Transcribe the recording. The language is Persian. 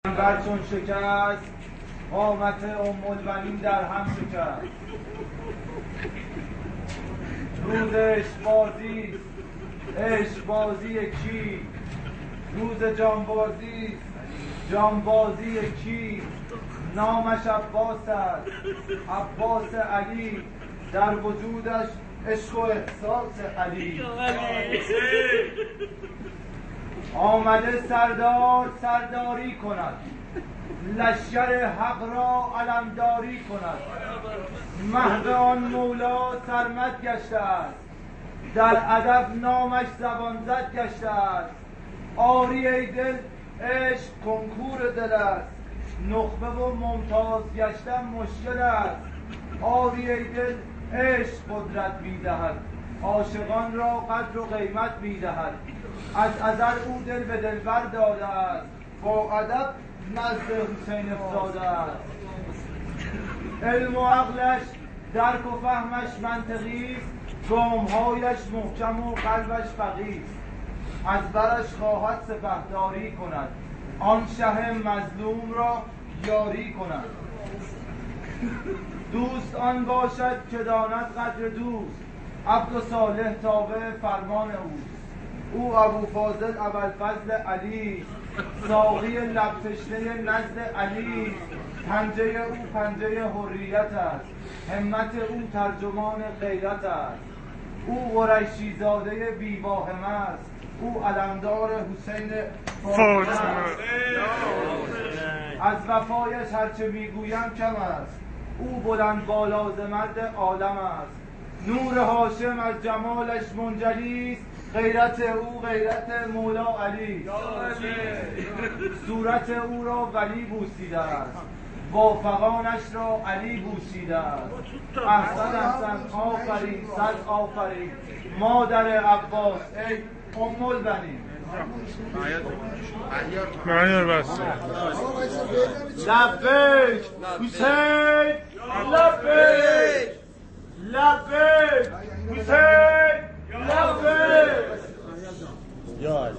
پیغمبر چون شکست قامت ام البنین در هم شکست. روز عشقبازی عشقبازی کی؟ روز جانبازی جانبازی کی؟ نامش عباس است، عباس علی، در وجودش عشق و احساس علی. آمده سردار سرداری کند، لشکر حق را علمداری کند. مهد آن مولا سرمد گشته است، در ادب نامش زبان زد گشته است. آری ای دل عشق کنکور دل است، نخبه و ممتاز گشتن مشکل است. آری ای دل عشق قدرت می‌دهد، عاشقان را قدر و قیمت می‌دهد. از ازل او دل به دلبر داده است، با ادب نزد حسین افتاده است. علم و عقلش درک و فهمش منطقی است، گام‌هایش محکم و قلبش فقیه است. از برش خواهد سپهداری کند، آن شه مظلوم را یاری کند. دوست آن باشد که داند قدر دوست، عبد و صالح تابع فرمان اوست. او ابوفاضل ابوالفضل علی، ساقی لب تشنه نزد علی. پنجه او پنجه حریت است، همت او ترجمان غیرت است. او قریشی زاده بی واهمه است، او علمدار حسین فاطمه است. از وفایش هرچه میگویم کم است، او بلند بالا ز مرد عالم است. نور هاشم از جمالش منجلی است، غیرت او غیرت مولا علی. صورت او را ولی بوسیده است، وافقانش را علی بوسیده است. احسن احسن آفرین صد آفرین، مادر عباس ای ام البنین. لبیک حسین لبیک، لبیک حسین لبیک. یا علی